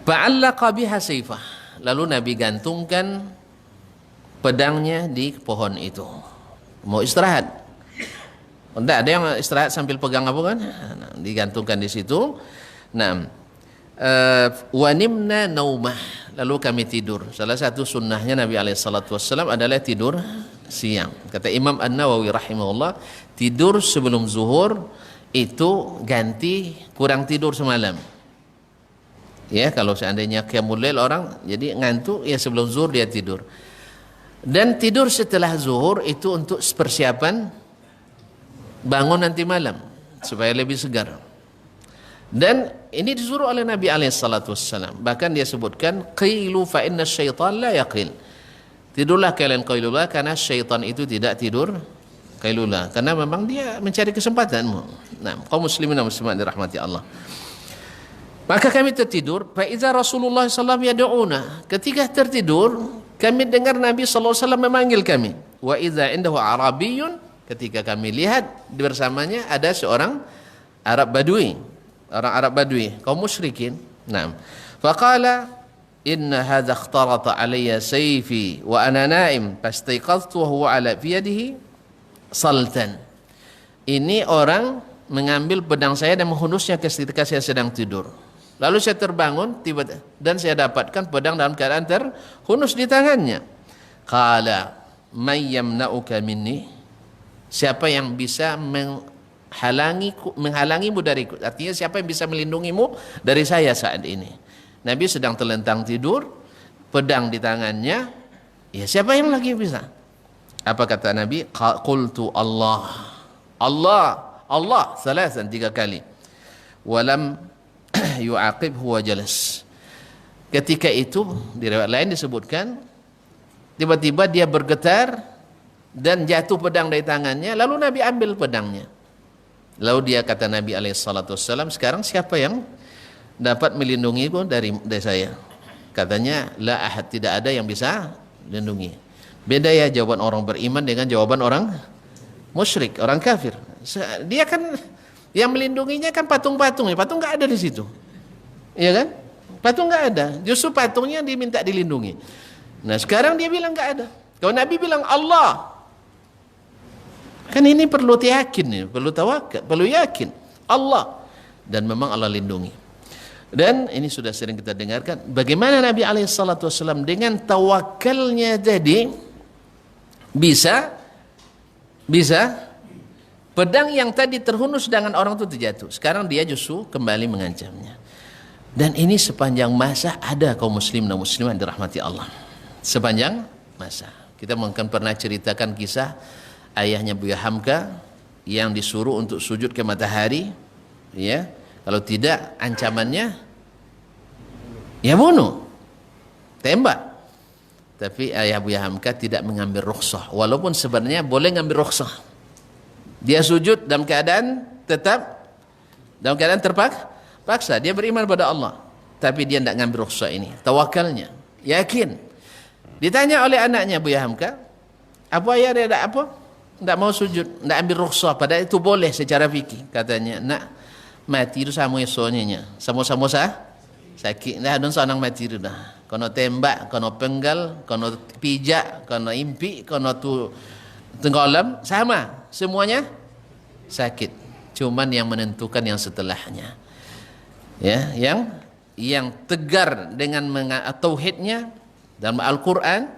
Fa'allaqa biha sayfah. Lalu Nabi gantungkan pedangnya di pohon itu. Mau istirahat. Tidak ada yang istirahat sambil pegang apa kan? Nah, digantungkan di situ. Nah, wanimna naumah. Lalu kami tidur. Salah satu sunnahnya Nabi SAW adalah tidur siang. Kata Imam An-Nawawi rahimahullah, tidur sebelum zuhur itu ganti kurang tidur semalam. Ya, kalau seandainya qiyamul lail orang jadi ngantuk, ya sebelum zuhur dia tidur. Dan tidur setelah zuhur itu untuk persiapan bangun nanti malam supaya lebih segar. Dan ini disuruh oleh Nabi SAW. Bahkan dia sebutkan, qilu fa inna syaitan la yaqil. Tidurlah kalian qailula, karena syaitan itu tidak tidur qailula, karena memang dia mencari kesempatanmu. Nah, kaum muslimin dan muslimat dirahmati Allah. Maka kami tertidur, fa iza Rasulullah SAW yad'una. Ketika tertidur, kami dengar Nabi SAW memanggil kami. Wa iza indahu arabiyyun. Ketika kami lihat bersamanya ada seorang Arab Badui, orang Arab Badui, kaum musyrikin. Nah, faqala inna hadha ikhtarata alayya sayfi wa ana naim fastayqadhtu wa huwa ala fi yadihi saltan. Ini orang mengambil pedang saya dan menghunusnya ketika saya sedang tidur. Lalu saya terbangun tiba-tiba dan saya dapatkan pedang dalam keadaan terhunus di tangannya. Qala may yamna'uka minni? Siapa yang bisa menghalangimu dariku? Artinya siapa yang bisa melindungimu dari saya saat ini? Nabi sedang terlentang tidur, pedang di tangannya. Ya, siapa yang lagi bisa? Apa kata Nabi? Qultu Allah. Allah, Allah, salasan, 3 kali. Walam yu'aqib huwa jalas. Ketika itu di riwayat lain disebutkan tiba-tiba dia bergetar dan jatuh pedang dari tangannya, lalu Nabi ambil pedangnya. Lalu dia kata Nabi SAW, sekarang siapa yang dapat melindungiku dari saya? Katanya, la ahad, tidak ada yang bisa melindungi. Beda ya jawaban orang beriman dengan jawaban orang musyrik, orang kafir. Dia kan yang melindunginya kan patung-patung, patung nggak ada di situ, iya kan? Patung nggak ada, justru patungnya diminta dilindungi. Nah sekarang dia bilang nggak ada. Kalau Nabi bilang Allah, kan ini perlu yakin nih, perlu tawakal, perlu yakin Allah, dan memang Allah lindungi. Dan ini sudah sering kita dengarkan bagaimana Nabi SAW dengan tawakalnya tadi bisa pedang yang tadi terhunus dengan orang itu terjatuh, sekarang dia justru kembali mengancamnya. Dan ini sepanjang masa ada kaum muslim dan muslimat dirahmati Allah. Sepanjang masa kita mungkin pernah ceritakan kisah ayahnya Buya Hamka yang disuruh untuk sujud ke matahari, ya, kalau tidak ancamannya ya bunuh, tembak. Tapi ayah Buya Hamka tidak mengambil rukhsah, walaupun sebenarnya boleh ngambil rukhsah. Dia sujud dalam keadaan terpaksa, dia beriman pada Allah, tapi dia tidak ngambil rukhsah ini, tawakalnya, yakin. Ditanya oleh anaknya Buya Hamka, apa ayah dia tidak mau sujud, tidak ambil rukhsah, padahal itu boleh secara fikih. Katanya, nak mati itu sama esoknya, sama-sama sakit, dah don seorang mati itu dah. Kono tembak, kono penggal, kono pijak, kono impi, kono tu tenggelam, sama, semuanya sakit. Cuman yang menentukan yang setelahnya, ya, yang tegar dengan tauhidnya dalam Al-Quran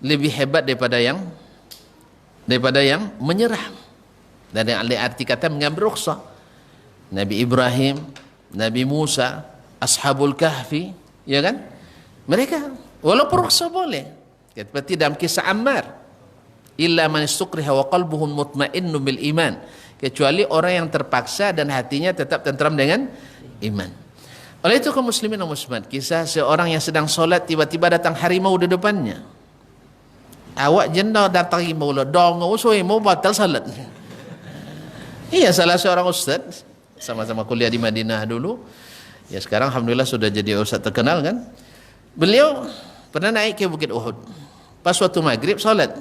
lebih hebat daripada yang menyerah. Dan yang arti kata mengambil rukhsah. Nabi Ibrahim, Nabi Musa, Ashabul Kahfi, ya kan? Mereka walaupun rukhsah boleh. Seperti dalam kisah Ammar, illa man istukriha wa qalbuhu mutmainnun bil iman, kecuali orang yang terpaksa dan hatinya tetap tentram dengan iman. Oleh itu kaum muslimin dan muslimat, kisah seorang yang sedang solat tiba-tiba datang harimau di depannya. Awak jenda datang harimau lah, dong harimau batal salat. Iya, salah seorang ustaz, sama-sama kuliah di Madinah dulu. Ya sekarang alhamdulillah sudah jadi ustaz terkenal kan. Beliau pernah naik ke Bukit Uhud. Pas waktu maghrib solat,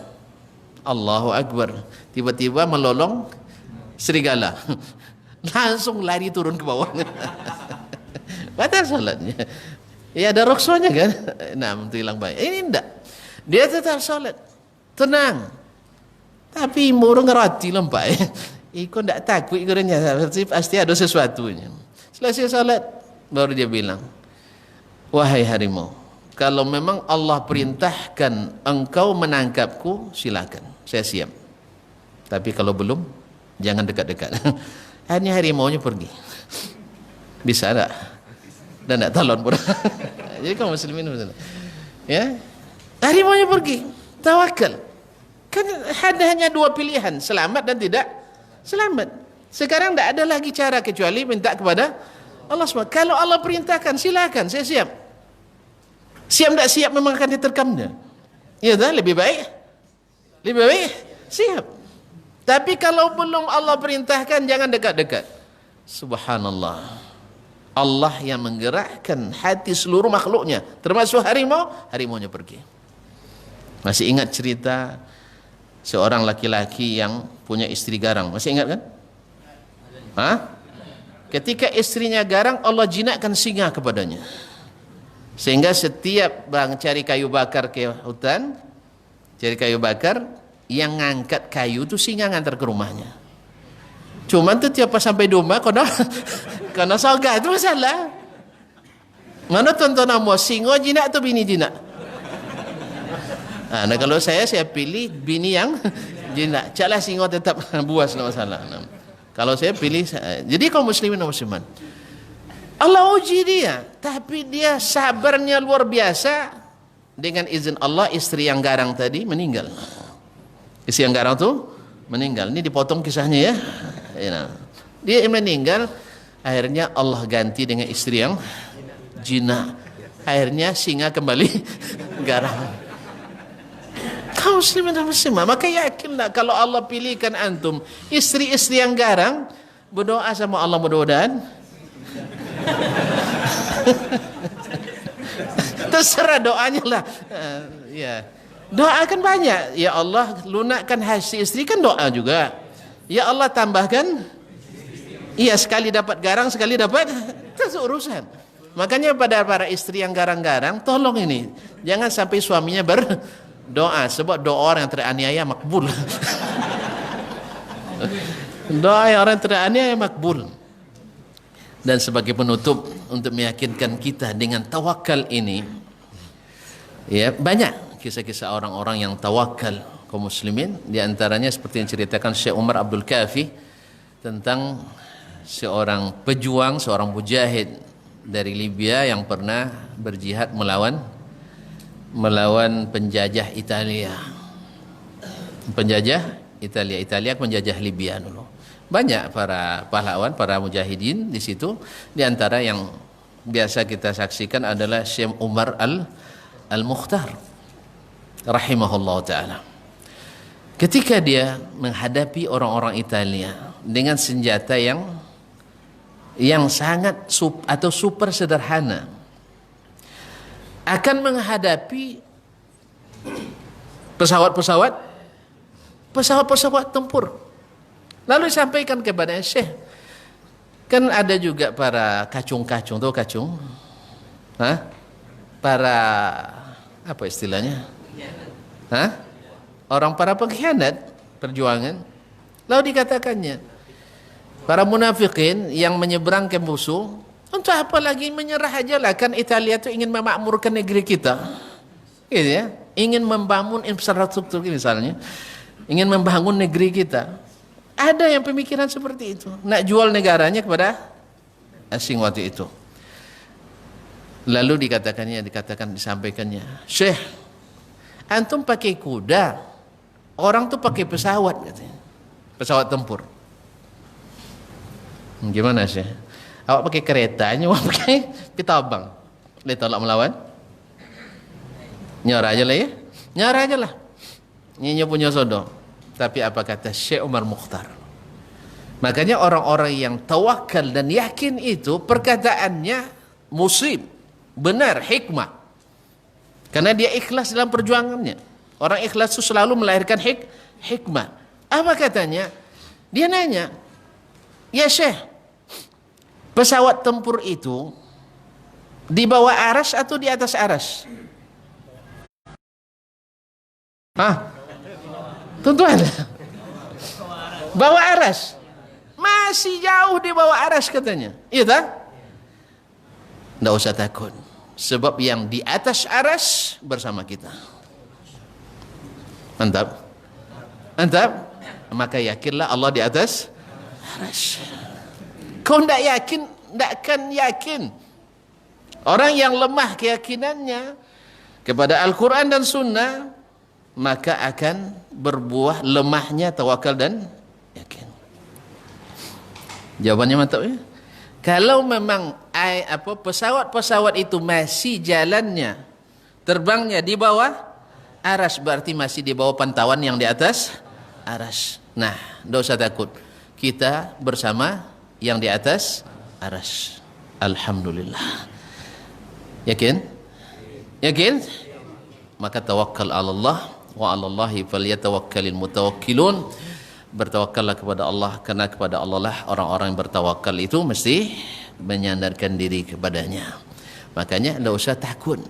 Allahu Akbar, tiba-tiba melolong serigala. Langsung lari turun ke bawah. Batal salatnya. Ya ada rukhsahnya kan. Nah, itu hilang baik. Ini enggak. Dia tetap salat. Tenang. Tapi murung ngerati lempak. Iko enggak takut ikurnya. Pasti ada sesuatunya. Selesai salat, baru dia bilang, wahai harimau, kalau memang Allah perintahkan engkau menangkapku, silakan. Saya siap. Tapi kalau belum, jangan dekat-dekat. Ini harimaunya pergi. Bisa tak? Dan tak talon pun. Jadi kaum muslimin, ya, harimaunya pergi, tawakal. Kan ada hanya dua pilihan, selamat dan tidak selamat. Sekarang tidak ada lagi cara kecuali minta kepada Allah SWT. Kalau Allah perintahkan, silakan, saya siap. Siap tidak siap memang akan diterkamnya. Ya dah, lebih baik siap. Tapi kalau belum Allah perintahkan, jangan dekat-dekat. Subhanallah. Allah yang menggerakkan hati seluruh makhluknya, termasuk harimau, harimaunya pergi. Masih ingat cerita seorang laki-laki yang punya istri garang? Masih ingat kan? Hah? Ketika istrinya garang, Allah jinakkan singa kepadanya. Sehingga setiap bang cari kayu bakar ke hutan, cari kayu bakar, yang ngangkat kayu itu singa ngantar ke rumahnya. Cuman tuh tiap pas sampai di rumah, karena soga itu masalah. Mana tontonan mau singo jinak atau bini jinak? Nah kalau saya pilih bini yang jinak. Caklah singo tetap buas, no masalah. Nah, kalau saya pilih, jadi kaum muslimin dan muslimat, Allah uji dia, tapi dia sabarnya luar biasa. Dengan izin Allah, istri yang garang tadi meninggal. Istri yang garang tuh meninggal. Ini dipotong kisahnya ya. Dia meninggal, akhirnya Allah ganti dengan istri yang jinak. Akhirnya singa kembali garang. Kaum muslimin dan muslimat, maka yakinlah kalau Allah pilihkan antum istri-istri yang garang, berdoa sama Allah mudah-mudahan. Terserah doanya lah. Ya. Doakan banyak. Ya Allah, lunakkan hati istri, kan doa juga. Ya Allah, tambahkan. Iya, sekali dapat garang, sekali dapat. Itu urusan. Makanya pada para istri yang garang-garang, tolong ini, jangan sampai suaminya berdoa, sebab doa orang yang teraniaya makbul. Doa orang yang teraniaya makbul. Dan sebagai penutup, untuk meyakinkan kita dengan tawakal ini, ya banyak kisah-kisah orang-orang yang tawakal kaum muslimin. Di antaranya seperti yang ceritakan Syekh Umar Abdul Kafi tentang seorang pejuang, seorang mujahid dari Libya yang pernah berjihad melawan penjajah Italia. Italia menjajah Libya dulu. Banyak para pahlawan, para mujahidin di situ. Di antara yang biasa kita saksikan adalah Syekh Umar Al-Mukhtar rahimahullah ta'ala. Ketika dia menghadapi orang-orang Italia dengan senjata yang sangat super sederhana, akan menghadapi pesawat tempur. Lalu disampaikan kepada Syekh, kan ada juga para kacung-kacung, tahu kacung? Hah? Para apa istilahnya? Hah? Para pengkhianat perjuangan. Lalu dikatakannya, para munafikin yang menyeberang ke musuh, untuk apa lagi menyerah aja lah, kan Italia itu ingin memakmurkan negeri kita, gitu ya, ingin membangun infrastruktur misalnya, ingin membangun negeri kita. Ada yang pemikiran seperti itu, nak jual negaranya kepada asing waktu itu. Lalu disampaikannya, Syekh, antum pakai kuda, orang tuh pakai pesawat katanya, pesawat tempur. Gimana Syekh? Awak pakai keretanya, awak pakai pitabang. Boleh tolak melawan? Nyarah aja lah ya. Nyarah aja lah. Ini punya sodok. Tapi apa kata Syekh Umar Mukhtar? Makanya orang-orang yang tawakal dan yakin itu perkataannya musib, benar, hikmah. Karena dia ikhlas dalam perjuangannya. Orang ikhlas itu selalu melahirkan hikmah. Apa katanya? Dia nanya, ya Syekh, pesawat tempur itu di bawah aras atau di atas aras? Hah? Tuan-tuan, bawah aras. Masih jauh di bawah aras katanya. Iya tak? Tidak usah takut. Sebab yang di atas aras bersama kita. Mantap. Mantap. Maka yakinlah Allah di atas aras. Kau tidak yakin, tidak akan yakin. Orang yang lemah keyakinannya kepada Al-Quran dan Sunnah, maka akan berbuah lemahnya tawakal dan yakin. Jawabannya mantap ya. Kalau memang pesawat-pesawat itu masih jalannya, terbangnya di bawah aras, berarti masih di bawah pantauan yang di atas aras. Nah, tidak usah takut. Kita bersama yang di atas aras. Alhamdulillah. Yakin? Yakin? Maka tawakkal ala Allah wa 'ala Allahi falyatawakkalul mutawakkilun. Bertawakkallah kepada Allah, karena kepada Allah lah orang-orang yang bertawakal itu mesti menyandarkan diri kepadanya. Makanya tidak usah takut.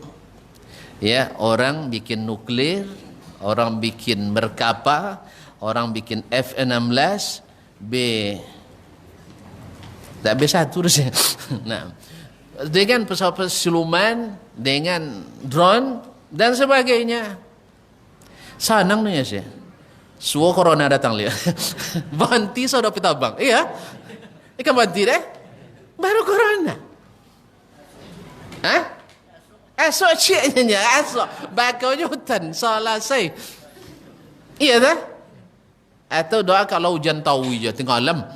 Ya, orang bikin nuklir, orang bikin merkapa, orang bikin F-16, B1 saja. Nah, dengan pesawat siluman, dengan drone dan sebagainya. Sanang nih ya sih. Suo corona datang lihat. Banti sudah pitabang. Iya. Ikan banti deh. Baru corona. Hah? Esok ciknya esok. Bakaunya hutan. Salah saya. Iya dah. Atau doa kalau hujan tahu je tengah alam.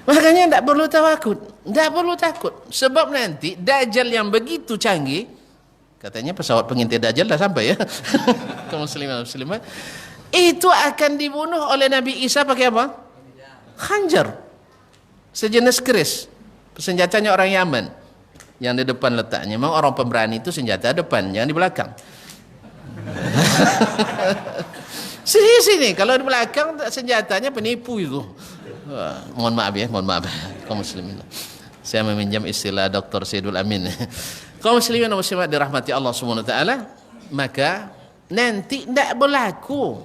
Makanya tidak perlu takut. Tidak perlu takut. Sebab nanti Dajjal yang begitu canggih, katanya pesawat pengintai Dajjal dah sampai ya. Kaum muslimat. Itu akan dibunuh oleh Nabi Isa pakai apa? Khanjar. Sejenis keris. Senjatanya orang Yaman. Yang di depan letaknya. Memang orang pemberani itu senjata depan, jangan di belakang. Sini. Kalau di belakang senjatanya penipu itu. Mohon maaf ya, mohon maaf. Kaum muslimin. Saya meminjam istilah Dr. Saidul Amin. Kaum muslimin dan muslimat dirahmati Allah Subhanahu wa taala, maka nanti tidak berlaku.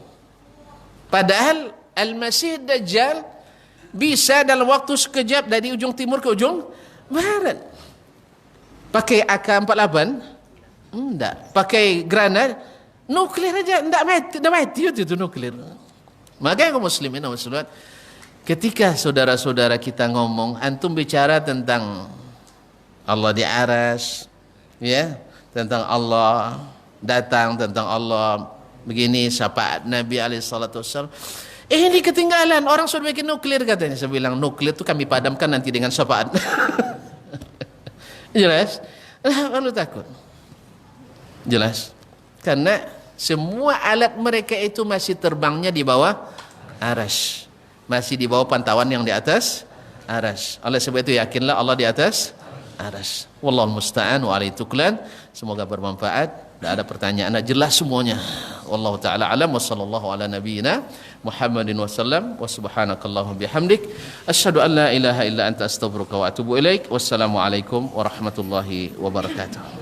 Padahal Al-Masih Dajjal bisa dalam waktu sekejap dari ujung timur ke ujung barat. Pakai AK-48? Tidak. Pakai granat? Nuklir aja tidak mati itu nuklir. Maka kaum muslimin dan muslimat, ketika saudara-saudara kita ngomong, antum bicara tentang Allah di aras, ya, tentang Allah datang, tentang Allah begini, syafaat Nabi SAW. Ini ketinggalan, orang sudah bikin nuklir katanya. Saya bilang nuklir itu kami padamkan nanti dengan syafaat. Jelas? Lalu takut. Jelas? Karena semua alat mereka itu masih terbangnya di bawah aras. Masih di bawah pantauan yang di atas aras. Oleh sebab itu yakinlah Allah di atas aras. Wallahul musta'an wa alaihi tuklan. Semoga bermanfaat. Tidak ada pertanyaan, jelas semuanya. Wallahu ta'ala alam wa sallallahu ala nabiyyina Muhammadin wa sallam wa subhanakallahum bihamdik asyhadu an la ilaha illa anta astaghfiruka wa atubu ilaik. Wassalamualaikum warahmatullahi wabarakatuh.